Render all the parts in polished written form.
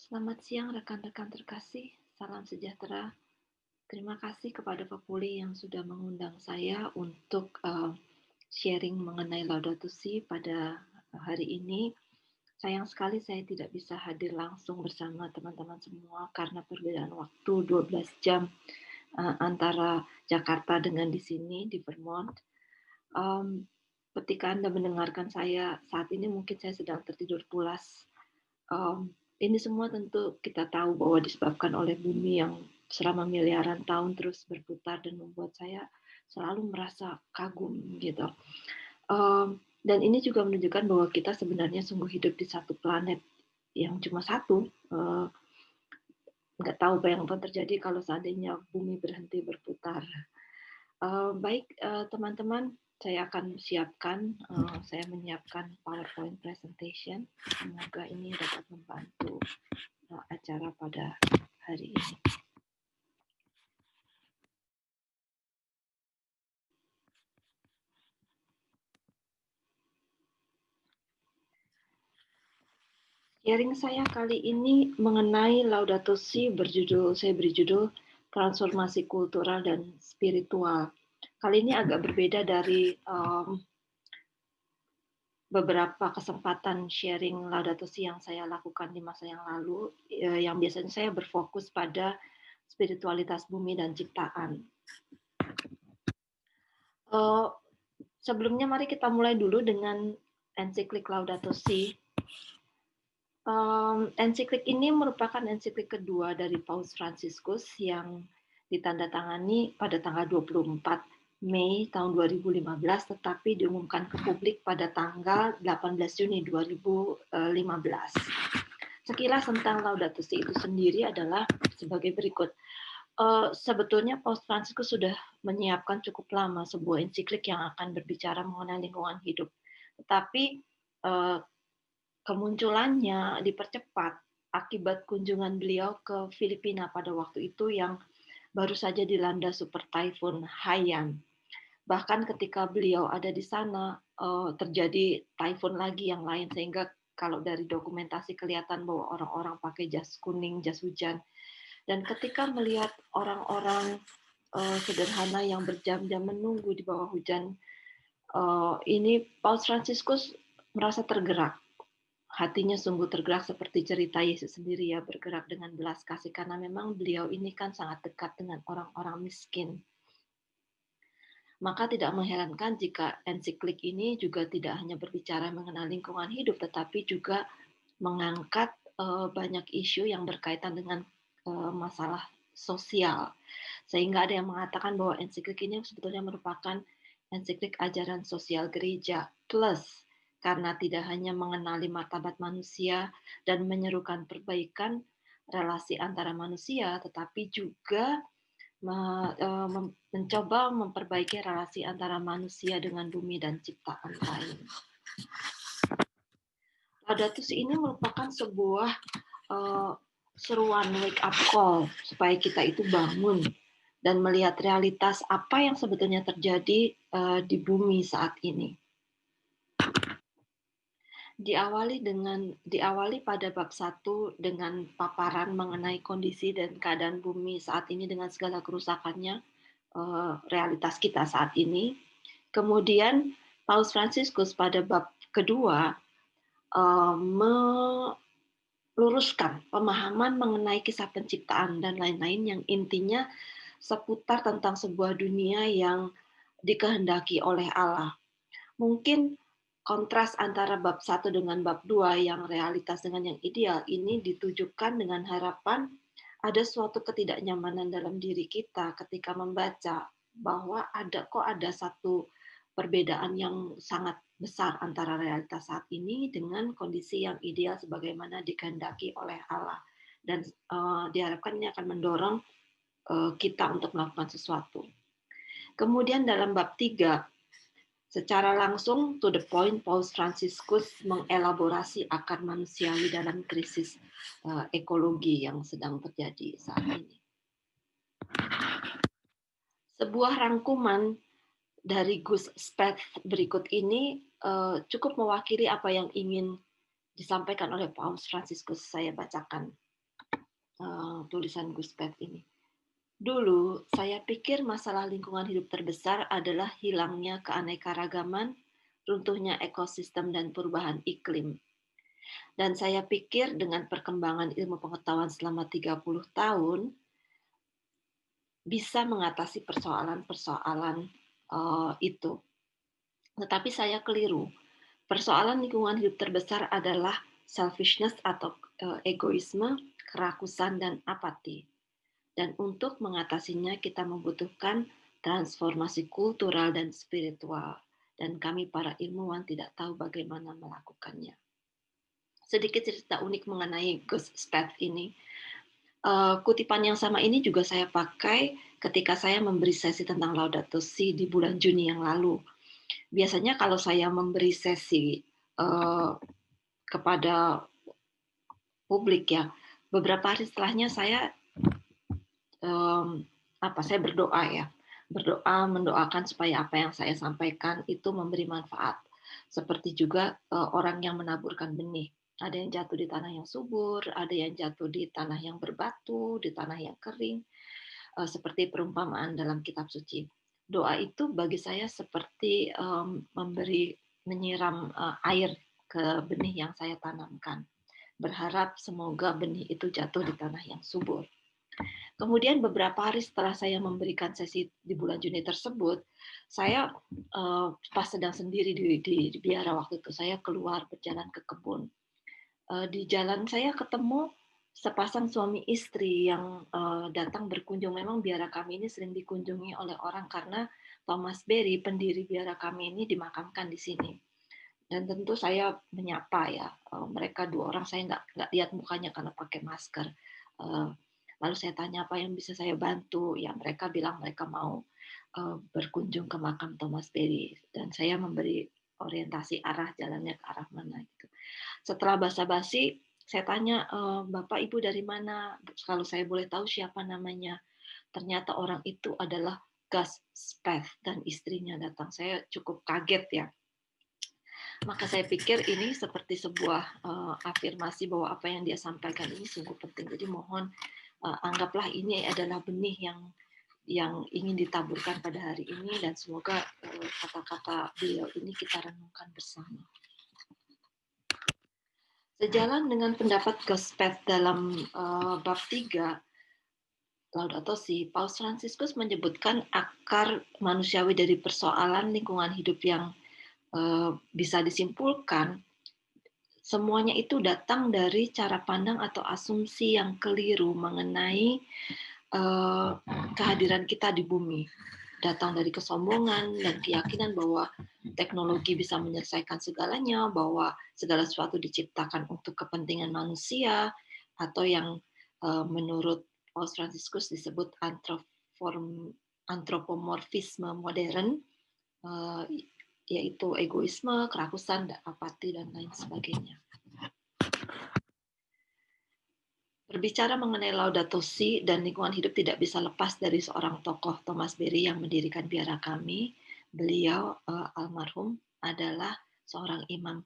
Selamat siang rekan-rekan terkasih, salam sejahtera. Terima kasih kepada Populi yang sudah mengundang saya untuk sharing mengenai Laudato Si pada hari ini. Sayang sekali saya tidak bisa hadir langsung bersama teman-teman semua karena perbedaan waktu 12 jam antara Jakarta dengan di sini di Vermont. Ketika Anda mendengarkan saya saat ini mungkin saya sedang tertidur pulas. Ini semua tentu kita tahu bahwa disebabkan oleh bumi yang selama miliaran tahun terus berputar dan membuat saya selalu merasa kagum gitu. Dan ini juga menunjukkan bahwa kita sebenarnya sungguh hidup di satu planet yang cuma satu. Nggak tahu apa yang akan terjadi kalau seandainya bumi berhenti berputar. Baik teman-teman, saya akan siapkan, saya menyiapkan PowerPoint presentation. Semoga ini dapat membantu acara pada hari ini. Sharing saya kali ini mengenai Laudato Si saya beri judul transformasi kultural dan spiritual. Kali ini agak berbeda dari beberapa kesempatan sharing Laudato Si yang saya lakukan di masa yang lalu, yang biasanya saya berfokus pada spiritualitas bumi dan ciptaan. Sebelumnya mari kita mulai dulu dengan ensiklik Laudato Si. Ensiklik ini merupakan ensiklik kedua dari Paus Fransiskus yang ditandatangani pada tanggal 24 Mei tahun 2015 tetapi diumumkan ke publik pada tanggal 18 Juni 2015. Sekilas tentang Laudato Si itu sendiri adalah sebagai berikut. Sebetulnya Paus Fransiskus sudah menyiapkan cukup lama sebuah ensiklik yang akan berbicara mengenai lingkungan hidup. Tetapi kemunculannya dipercepat akibat kunjungan beliau ke Filipina pada waktu itu yang baru saja dilanda super typhoon Haiyan. Bahkan ketika beliau ada di sana terjadi typhoon lagi yang lain sehingga kalau dari dokumentasi kelihatan bahwa orang-orang pakai jas kuning, jas hujan. Dan ketika melihat orang-orang sederhana yang berjam-jam menunggu di bawah hujan, ini Paus Fransiskus merasa tergerak. Hatinya sungguh tergerak seperti cerita Yesus sendiri ya, bergerak dengan belas kasih karena memang beliau ini kan sangat dekat dengan orang-orang miskin. Maka tidak mengherankan jika ensiklik ini juga tidak hanya berbicara mengenai lingkungan hidup, tetapi juga mengangkat banyak isu yang berkaitan dengan masalah sosial. Sehingga ada yang mengatakan bahwa ensiklik ini sebetulnya merupakan ensiklik ajaran sosial gereja plus karena tidak hanya mengenali martabat manusia dan menyerukan perbaikan relasi antara manusia, tetapi juga mencoba memperbaiki relasi antara manusia dengan bumi dan ciptaan lain. Laudato Si ini merupakan sebuah seruan wake up call supaya kita itu bangun dan melihat realitas apa yang sebetulnya terjadi di bumi saat ini. Diawali pada bab 1 dengan paparan mengenai kondisi dan keadaan bumi saat ini dengan segala kerusakannya, realitas kita saat ini. Kemudian Paus Fransiskus pada bab kedua meluruskan pemahaman mengenai kisah penciptaan dan lain-lain yang intinya seputar tentang sebuah dunia yang dikehendaki oleh Allah. Mungkin kontras antara bab 1 dengan bab 2 yang realitas dengan yang ideal ini ditujukan dengan harapan ada suatu ketidaknyamanan dalam diri kita ketika membaca bahwa ada satu perbedaan yang sangat besar antara realitas saat ini dengan kondisi yang ideal sebagaimana dikehendaki oleh Allah. Dan diharapkan ini akan mendorong kita untuk melakukan sesuatu. Kemudian dalam bab 3, secara langsung to the point, Paus Fransiskus mengelaborasi akar manusiawi dalam krisis ekologi yang sedang terjadi saat ini. Sebuah rangkuman dari Gus Speth berikut ini cukup mewakili apa yang ingin disampaikan oleh Paus Fransiskus. Saya bacakan. tulisan Gustav ini. Dulu, saya pikir masalah lingkungan hidup terbesar adalah hilangnya keanekaragaman, runtuhnya ekosistem, dan perubahan iklim. Dan saya pikir dengan perkembangan ilmu pengetahuan selama 30 tahun, bisa mengatasi persoalan-persoalan itu. Tetapi saya keliru. Persoalan lingkungan hidup terbesar adalah selfishness atau egoisme, kerakusan, dan apati. Dan untuk mengatasinya kita membutuhkan transformasi kultural dan spiritual. Dan kami para ilmuwan tidak tahu bagaimana melakukannya. Sedikit cerita unik mengenai Gus Speth ini. Kutipan yang sama ini juga saya pakai ketika saya memberi sesi tentang Laudato Si di bulan Juni yang lalu. Biasanya kalau saya memberi sesi kepada publik ya, beberapa hari setelahnya saya saya berdoa ya, mendoakan supaya apa yang saya sampaikan itu memberi manfaat. Seperti juga orang yang menaburkan benih. Ada yang jatuh di tanah yang subur, ada yang jatuh di tanah yang berbatu, di tanah yang kering. Seperti perumpamaan dalam kitab suci. Doa itu bagi saya seperti menyiram air ke benih yang saya tanamkan. Berharap semoga benih itu jatuh di tanah yang subur. Kemudian beberapa hari setelah saya memberikan sesi di bulan Juni tersebut, saya pas sedang sendiri di biara waktu itu, saya keluar berjalan ke kebun. Di jalan saya ketemu sepasang suami istri yang datang berkunjung. Memang biara kami ini sering dikunjungi oleh orang karena Thomas Berry, pendiri biara kami ini dimakamkan di sini. Dan tentu saya menyapa ya, mereka dua orang saya nggak lihat mukanya karena pakai masker. Lalu saya tanya apa yang bisa saya bantu. Ya mereka bilang mereka mau berkunjung ke makam Thomas Berry dan saya memberi orientasi arah jalannya ke arah mana gitu. Setelah basa-basi, saya tanya, Bapak Ibu dari mana? Kalau saya boleh tahu siapa namanya. Ternyata orang itu adalah Gus Speth dan istrinya datang. Saya cukup kaget ya. Maka saya pikir ini seperti sebuah afirmasi bahwa apa yang dia sampaikan ini sungguh penting. Jadi mohon anggaplah ini adalah benih yang ingin ditaburkan pada hari ini dan semoga kata-kata beliau ini kita renungkan bersama. Sejalan dengan pendapat Gus Speth dalam bab 3 Laudato Si, Paus Fransiskus menyebutkan akar manusiawi dari persoalan lingkungan hidup yang bisa disimpulkan semuanya itu datang dari cara pandang atau asumsi yang keliru mengenai kehadiran kita di bumi. Datang dari kesombongan dan keyakinan bahwa teknologi bisa menyelesaikan segalanya, bahwa segala sesuatu diciptakan untuk kepentingan manusia, atau yang menurut Paus Fransiskus disebut antropomorfisme modern, yaitu egoisme, kerakusan, apati, dan lain sebagainya. Berbicara mengenai Laudato Si dan lingkungan hidup tidak bisa lepas dari seorang tokoh, Thomas Berry, yang mendirikan biara kami. Beliau almarhum adalah seorang imam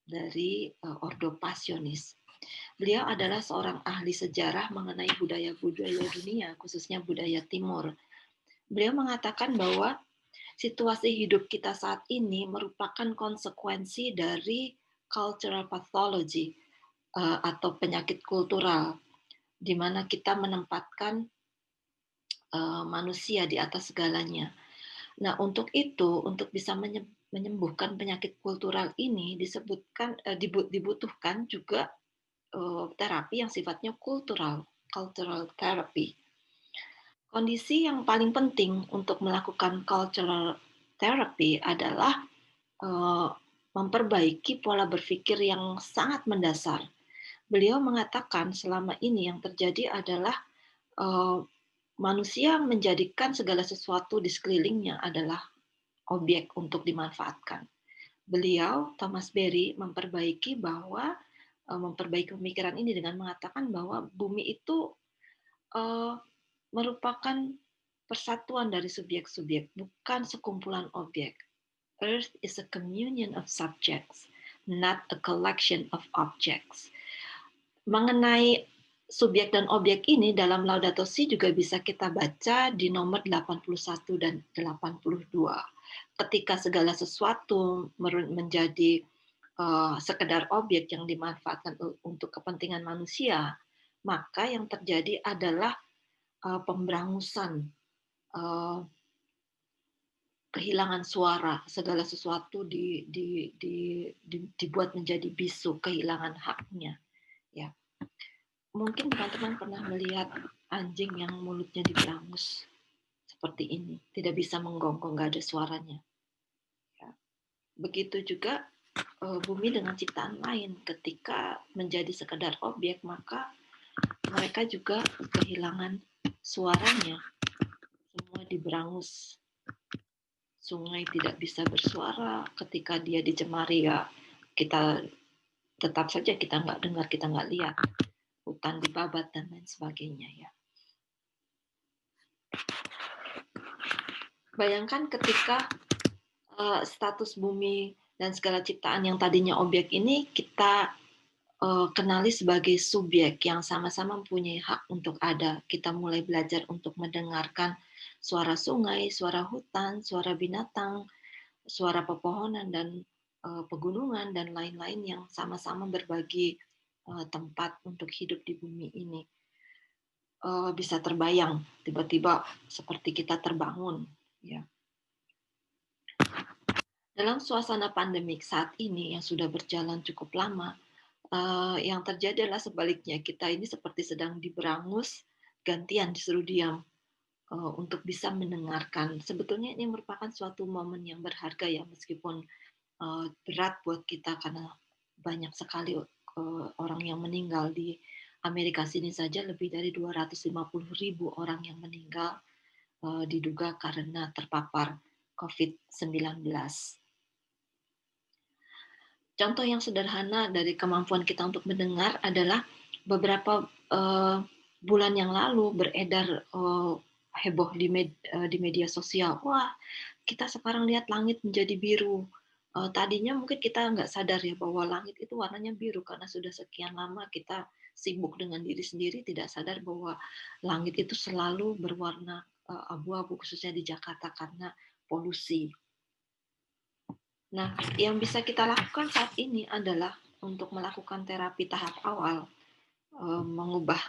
dari Ordo Passionis. Beliau adalah seorang ahli sejarah mengenai budaya-budaya dunia, khususnya budaya timur. Beliau mengatakan bahwa situasi hidup kita saat ini merupakan konsekuensi dari cultural pathology atau penyakit kultural, di mana kita menempatkan manusia di atas segalanya. Nah, untuk itu, untuk bisa menyembuhkan penyakit kultural ini dibutuhkan juga terapi yang sifatnya cultural therapy. Kondisi yang paling penting untuk melakukan cultural therapy adalah memperbaiki pola berpikir yang sangat mendasar. Beliau mengatakan selama ini yang terjadi adalah manusia menjadikan segala sesuatu di sekelilingnya adalah objek untuk dimanfaatkan. Beliau, Thomas Berry, memperbaiki pemikiran ini dengan mengatakan bahwa bumi itu merupakan persatuan dari subjek-subjek, bukan sekumpulan objek. Earth is a communion of subjects, not a collection of objects. Mengenai subjek dan objek ini dalam Laudato Si juga bisa kita baca di nomor 81 dan 82. Ketika segala sesuatu menjadi sekedar objek yang dimanfaatkan untuk kepentingan manusia, maka yang terjadi adalah pemberangusan, uh, kehilangan suara, segala sesuatu dibuat menjadi bisu, kehilangan haknya. Ya, mungkin teman-teman pernah melihat anjing yang mulutnya diberangus seperti ini, tidak bisa menggonggong, nggak ada suaranya. Ya. Begitu juga bumi dengan ciptaan lain, ketika menjadi sekedar objek, maka mereka juga kehilangan suaranya, semua diberangus. Sungai tidak bisa bersuara ketika dia dicemari, ya kita tetap saja kita nggak dengar, kita nggak lihat. Hutan dibabat dan lain sebagainya, ya. Bayangkan ketika status bumi dan segala ciptaan yang tadinya objek ini kita kenali sebagai subjek yang sama-sama mempunyai hak untuk ada. Kita mulai belajar untuk mendengarkan suara sungai, suara hutan, suara binatang, suara pepohonan dan pegunungan dan lain-lain yang sama-sama berbagi tempat untuk hidup di bumi ini. Bisa terbayang tiba-tiba seperti kita terbangun, ya. Dalam suasana pandemik saat ini yang sudah berjalan cukup lama, yang terjadi adalah sebaliknya, kita ini seperti sedang diberangus, gantian disuruh diam untuk bisa mendengarkan. Sebetulnya ini merupakan suatu momen yang berharga, ya, meskipun berat buat kita karena banyak sekali orang yang meninggal. Di Amerika sini saja lebih dari 250.000 orang yang meninggal diduga karena terpapar COVID-19. Contoh yang sederhana dari kemampuan kita untuk mendengar adalah beberapa bulan yang lalu beredar heboh di media sosial. Wah, kita sekarang lihat langit menjadi biru. Tadinya mungkin kita nggak sadar, ya, bahwa langit itu warnanya biru karena sudah sekian lama kita sibuk dengan diri sendiri, tidak sadar bahwa langit itu selalu berwarna abu-abu, khususnya di Jakarta karena polusi. Nah, yang bisa kita lakukan saat ini adalah untuk melakukan terapi tahap awal, mengubah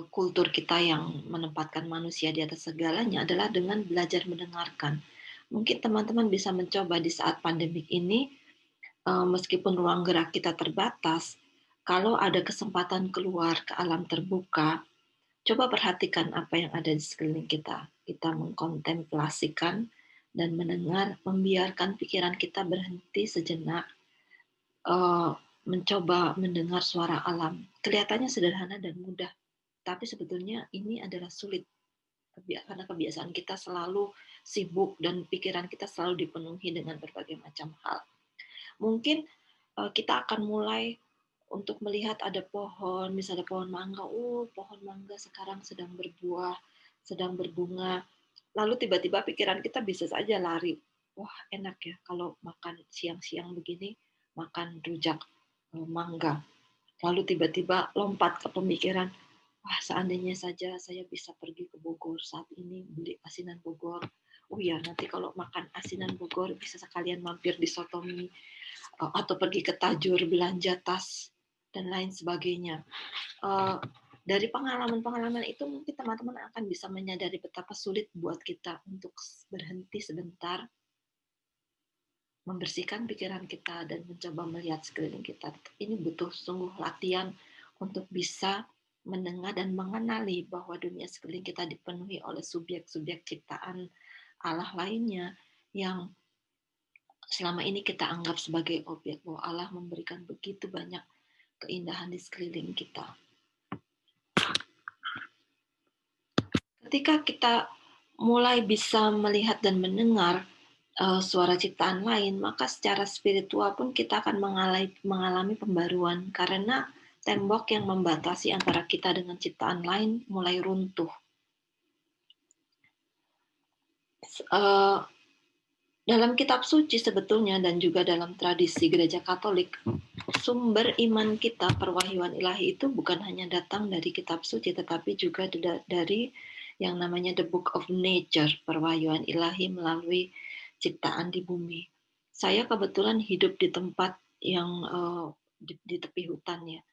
kultur kita yang menempatkan manusia di atas segalanya adalah dengan belajar mendengarkan. Mungkin teman-teman bisa mencoba di saat pandemik ini, meskipun ruang gerak kita terbatas, kalau ada kesempatan keluar ke alam terbuka, coba perhatikan apa yang ada di sekeliling kita. Kita mengkontemplasikan dan mendengar, membiarkan pikiran kita berhenti sejenak, mencoba mendengar suara alam. Kelihatannya sederhana dan mudah, tapi sebetulnya ini adalah sulit karena kebiasaan kita selalu sibuk dan pikiran kita selalu dipenuhi dengan berbagai macam hal. Mungkin kita akan mulai untuk melihat ada pohon, misalnya pohon mangga. Pohon mangga sekarang sedang berbuah, sedang berbunga. Lalu tiba-tiba pikiran kita bisa saja lari. Wah, enak ya kalau makan siang-siang begini, makan rujak mangga. Lalu tiba-tiba lompat ke pemikiran, wah, seandainya saja saya bisa pergi ke Bogor saat ini, beli asinan Bogor. Oh ya, nanti kalau makan asinan Bogor bisa sekalian mampir di Sotomi, atau pergi ke Tajur belanja tas dan lain sebagainya. Dari pengalaman-pengalaman itu mungkin teman-teman akan bisa menyadari betapa sulit buat kita untuk berhenti sebentar, membersihkan pikiran kita dan mencoba melihat sekeliling kita. Ini butuh sungguh latihan untuk bisa mendengar dan mengenali bahwa dunia sekeliling kita dipenuhi oleh subjek-subjek ciptaan Allah lainnya yang selama ini kita anggap sebagai objek, bahwa Allah memberikan begitu banyak keindahan di sekeliling kita. Ketika kita mulai bisa melihat dan mendengar suara ciptaan lain, maka secara spiritual pun kita akan mengalami pembaruan karena tembok yang membatasi antara kita dengan ciptaan lain mulai runtuh. Dalam kitab suci sebetulnya dan juga dalam tradisi gereja Katolik, sumber iman kita, perwahyuan ilahi itu bukan hanya datang dari kitab suci, tetapi juga dari yang namanya the book of nature, perwahyuan ilahi melalui ciptaan di bumi. Saya kebetulan hidup di tempat yang di tepi hutan ya.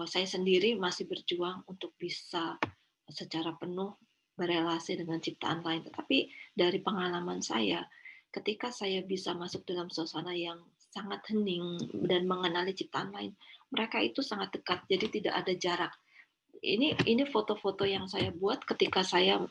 Saya sendiri masih berjuang untuk bisa secara penuh berelasi dengan ciptaan lain. Tetapi dari pengalaman saya, ketika saya bisa masuk dalam suasana yang sangat hening dan mengenali ciptaan lain, mereka itu sangat dekat, jadi tidak ada jarak. Ini foto-foto yang saya buat ketika saya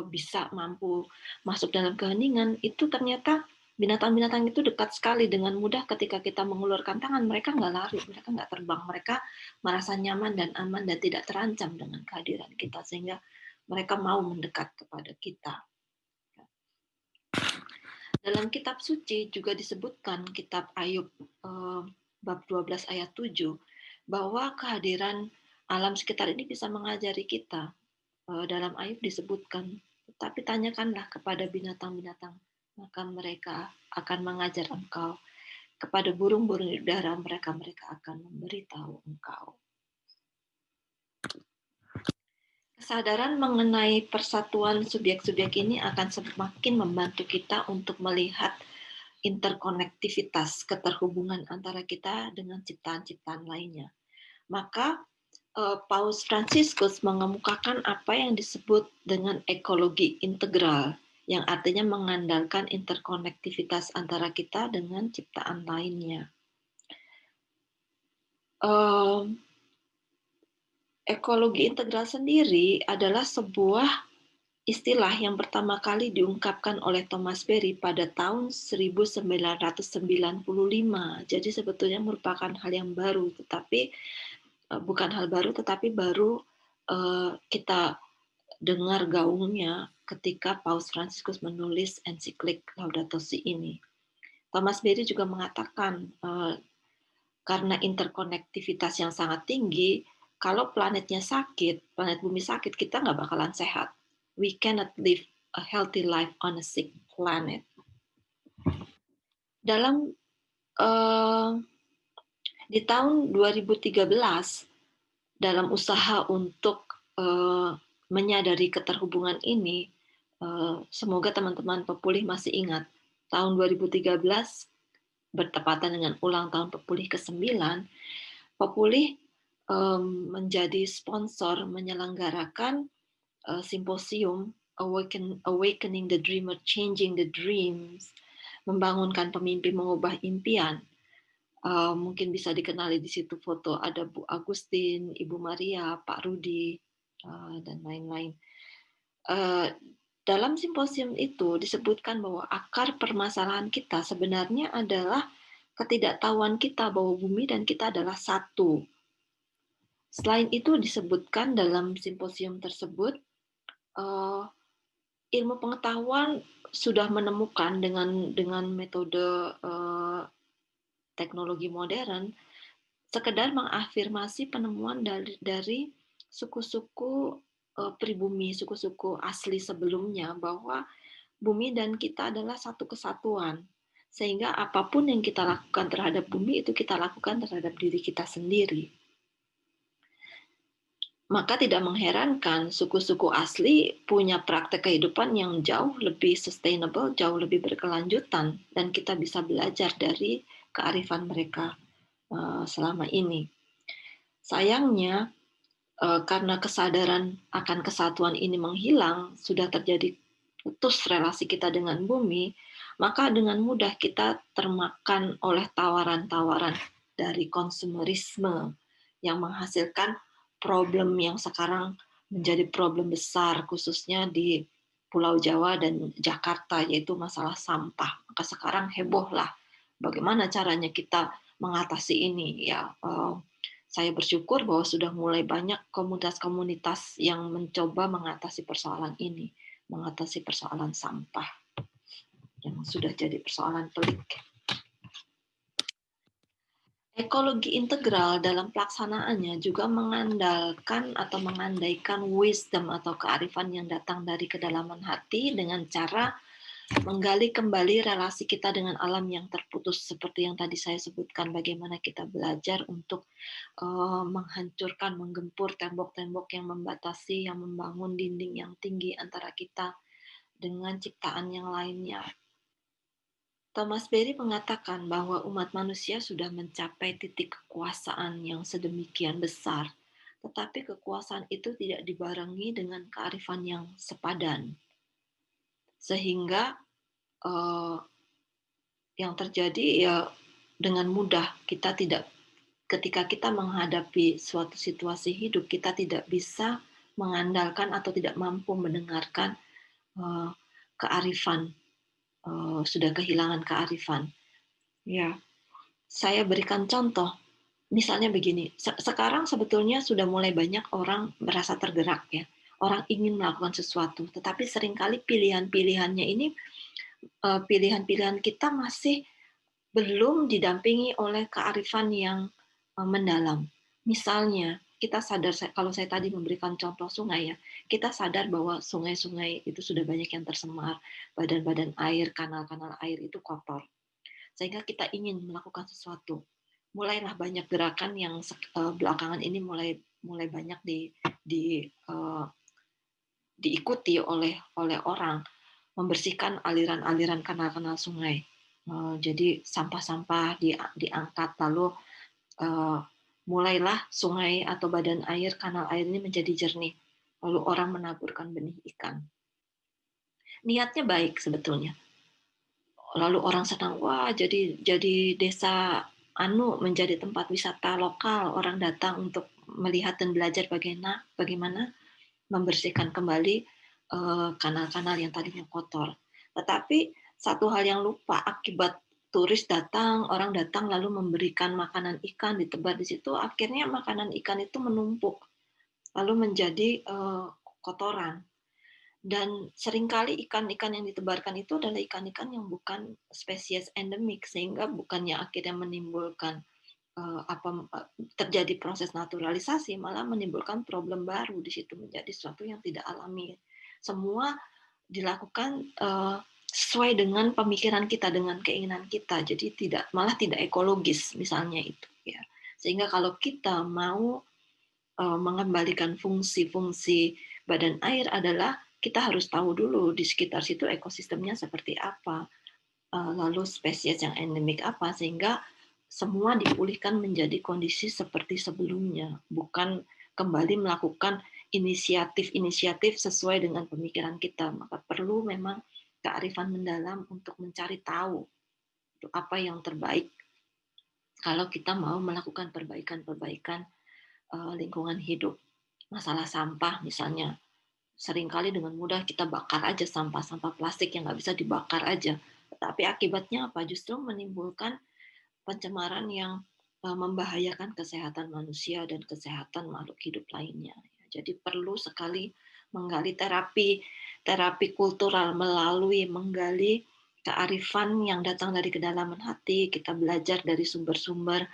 bisa mampu masuk dalam keheningan, itu ternyata binatang-binatang itu dekat sekali. Dengan mudah ketika kita mengulurkan tangan, mereka nggak lari, mereka nggak terbang, mereka merasa nyaman dan aman dan tidak terancam dengan kehadiran kita, sehingga mereka mau mendekat kepada kita. Dalam kitab suci juga disebutkan, kitab Ayub bab 12 ayat 7, bahwa kehadiran alam sekitar ini bisa mengajari kita. Dalam Ayub disebutkan, tetapi tanyakanlah kepada binatang-binatang, maka mereka akan mengajar engkau. Kepada burung-burung di udara, mereka akan memberitahu engkau. Kesadaran mengenai persatuan subjek-subjek ini akan semakin membantu kita untuk melihat interkonektivitas, keterhubungan antara kita dengan ciptaan-ciptaan lainnya. Maka Paus Fransiskus mengemukakan apa yang disebut dengan ekologi integral, yang artinya mengandalkan interkonektivitas antara kita dengan ciptaan lainnya. Ekologi integral sendiri adalah sebuah istilah yang pertama kali diungkapkan oleh Thomas Berry pada tahun 1995. Jadi sebetulnya merupakan hal yang baru, tetapi bukan hal baru, tetapi baru kita dengar gaungnya ketika Paus Fransiskus menulis ensiklik Laudato Si ini. Thomas Berry juga mengatakan karena interkonektivitas yang sangat tinggi, kalau planetnya sakit, planet bumi sakit, kita nggak bakalan sehat. We cannot live a healthy life on a sick planet. Dalam di tahun 2013, dalam usaha untuk menyadari keterhubungan ini, semoga teman-teman Pepulih masih ingat, tahun 2013 bertepatan dengan ulang tahun Pepulih ke-9, Pepulih menjadi sponsor menyelenggarakan simposium Awakening the Dreamer, Changing the Dreams, membangunkan pemimpi mengubah impian. Mungkin bisa dikenali di situ foto ada Bu Agustin, Ibu Maria, Pak Rudi, dan lain-lain. Dalam simposium itu disebutkan bahwa akar permasalahan kita sebenarnya adalah ketidaktahuan kita bahwa bumi dan kita adalah satu. Selain itu disebutkan dalam simposium tersebut, ilmu pengetahuan sudah menemukan dengan metode teknologi modern, sekedar mengafirmasi penemuan dari suku-suku pribumi, suku-suku asli sebelumnya, bahwa bumi dan kita adalah satu kesatuan. Sehingga apapun yang kita lakukan terhadap bumi, itu kita lakukan terhadap diri kita sendiri. Maka tidak mengherankan suku-suku asli punya praktek kehidupan yang jauh lebih sustainable, jauh lebih berkelanjutan, dan kita bisa belajar dari kearifan mereka selama ini. Sayangnya, karena kesadaran akan kesatuan ini menghilang, sudah terjadi putus relasi kita dengan bumi, maka dengan mudah kita termakan oleh tawaran-tawaran dari konsumerisme yang menghasilkan problem yang sekarang menjadi problem besar, khususnya di Pulau Jawa dan Jakarta, yaitu masalah sampah. Maka sekarang hebohlah bagaimana caranya kita mengatasi ini. Ya, saya bersyukur bahwa sudah mulai banyak komunitas-komunitas yang mencoba mengatasi persoalan ini, mengatasi persoalan sampah yang sudah jadi persoalan pelik. Ekologi integral dalam pelaksanaannya juga mengandalkan atau mengandaikan wisdom atau kearifan yang datang dari kedalaman hati dengan cara menggali kembali relasi kita dengan alam yang terputus seperti yang tadi saya sebutkan, bagaimana kita belajar untuk menghancurkan, menggempur tembok-tembok yang membatasi, yang membangun dinding yang tinggi antara kita dengan ciptaan yang lainnya. Thomas Berry mengatakan bahwa umat manusia sudah mencapai titik kekuasaan yang sedemikian besar, tetapi kekuasaan itu tidak dibarengi dengan kearifan yang sepadan. Sehingga uh, yang terjadi ya dengan mudah kita tidak ketika kita menghadapi suatu situasi hidup kita tidak bisa mengandalkan atau tidak mampu mendengarkan uh, kearifan sudah kehilangan kearifan. Ya, saya berikan contoh. Misalnya begini, sekarang sebetulnya sudah mulai banyak orang merasa tergerak ya. Orang ingin melakukan sesuatu, tetapi seringkali pilihan-pilihannya ini pilihan-pilihan kita masih belum didampingi oleh kearifan yang mendalam. Misalnya, kita sadar, kalau saya tadi memberikan contoh sungai ya, kita sadar bahwa sungai-sungai itu sudah banyak yang tercemar, badan-badan air, kanal-kanal air itu kotor. Sehingga kita ingin melakukan sesuatu. Mulailah banyak gerakan yang belakangan ini mulai banyak diikuti oleh orang, membersihkan aliran-aliran kanal-kanal sungai. Jadi sampah-sampah diangkat, lalu mulailah sungai atau badan air, kanal air ini menjadi jernih. Lalu orang menaburkan benih ikan. Niatnya baik sebetulnya. Lalu orang senang, wah jadi desa Anu menjadi tempat wisata lokal. Orang datang untuk melihat dan belajar bagaimana membersihkan kembali kanal-kanal yang tadinya kotor. Tetapi satu hal yang lupa, akibat turis datang, orang datang lalu memberikan makanan ikan ditebar di situ, akhirnya makanan ikan itu menumpuk, lalu menjadi kotoran. Dan seringkali ikan-ikan yang ditebarkan itu adalah ikan-ikan yang bukan spesies endemik, sehingga bukannya akhirnya menimbulkan terjadi proses naturalisasi, malah menimbulkan problem baru di situ, menjadi sesuatu yang tidak alami. Semua dilakukan sesuai dengan pemikiran kita, dengan keinginan kita, jadi malah tidak ekologis misalnya itu ya. Sehingga kalau kita mau mengembalikan fungsi-fungsi badan air adalah kita harus tahu dulu di sekitar situ ekosistemnya seperti apa, lalu spesies yang endemik apa, sehingga semua dipulihkan menjadi kondisi seperti sebelumnya, bukan kembali melakukan inisiatif-inisiatif sesuai dengan pemikiran kita. Maka perlu memang kearifan mendalam untuk mencari tahu apa yang terbaik kalau kita mau melakukan perbaikan-perbaikan lingkungan hidup. Masalah sampah misalnya, seringkali dengan mudah kita bakar aja sampah-sampah plastik yang nggak bisa dibakar aja. Tetapi akibatnya apa? Justru menimbulkan pencemaran yang membahayakan kesehatan manusia dan kesehatan makhluk hidup lainnya. Jadi perlu sekali menggali terapi kultural melalui menggali kearifan yang datang dari kedalaman hati. Kita belajar dari sumber-sumber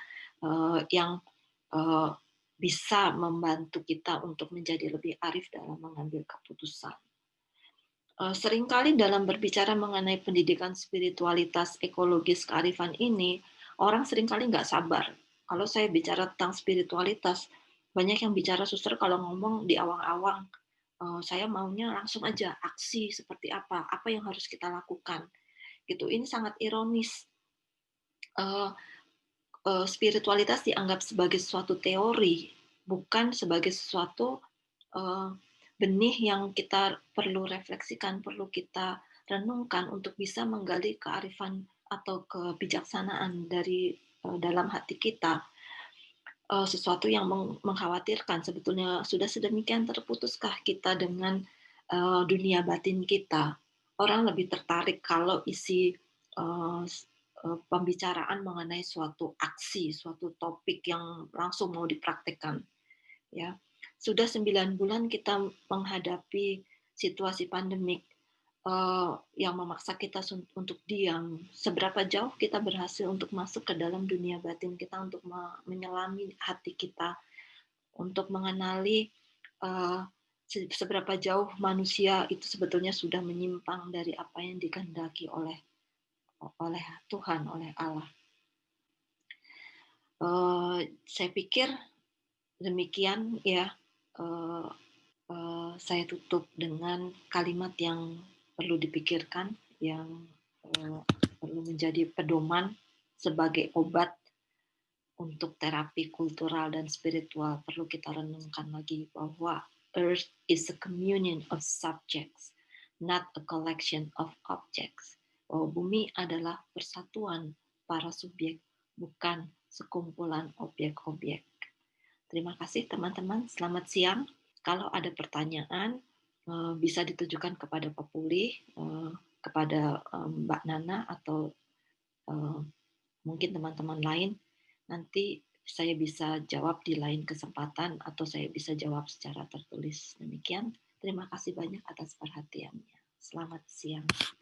yang bisa membantu kita untuk menjadi lebih arif dalam mengambil keputusan. Seringkali dalam berbicara mengenai pendidikan spiritualitas ekologis kearifan ini, orang seringkali nggak sabar. Kalau saya bicara tentang spiritualitas, banyak yang bicara suster kalau ngomong di awang-awang, saya maunya langsung aja aksi seperti apa yang harus kita lakukan. Gitu. Ini sangat ironis. Spiritualitas dianggap sebagai suatu teori, bukan sebagai sesuatu benih yang kita perlu refleksikan, perlu kita renungkan untuk bisa menggali kearifan atau kebijaksanaan dari dalam hati kita. Sesuatu yang mengkhawatirkan sebetulnya, sudah sedemikian terputuskah kita dengan dunia batin kita. Orang lebih tertarik kalau isi pembicaraan mengenai suatu aksi, suatu topik yang langsung mau dipraktekkan. Ya, sudah 9 bulan kita menghadapi situasi pandemik yang memaksa kita untuk diam. Seberapa jauh kita berhasil untuk masuk ke dalam dunia batin kita, untuk menyelami hati kita, untuk mengenali seberapa jauh manusia itu sebetulnya sudah menyimpang dari apa yang dikehendaki oleh Tuhan, oleh Allah. Saya pikir demikian ya. Eh, saya tutup dengan kalimat yang perlu dipikirkan, yang perlu menjadi pedoman sebagai obat untuk terapi kultural dan spiritual. Perlu kita renungkan lagi bahwa Earth is a communion of subjects, not a collection of objects. Bahwa bumi adalah persatuan para subjek, bukan sekumpulan objek-objek. Terima kasih teman-teman, selamat siang. Kalau ada pertanyaan, bisa ditujukan kepada Pak Pulih, kepada Mbak Nana, atau mungkin teman-teman lain. Nanti saya bisa jawab di lain kesempatan, atau saya bisa jawab secara tertulis. Demikian, terima kasih banyak atas perhatiannya. Selamat siang.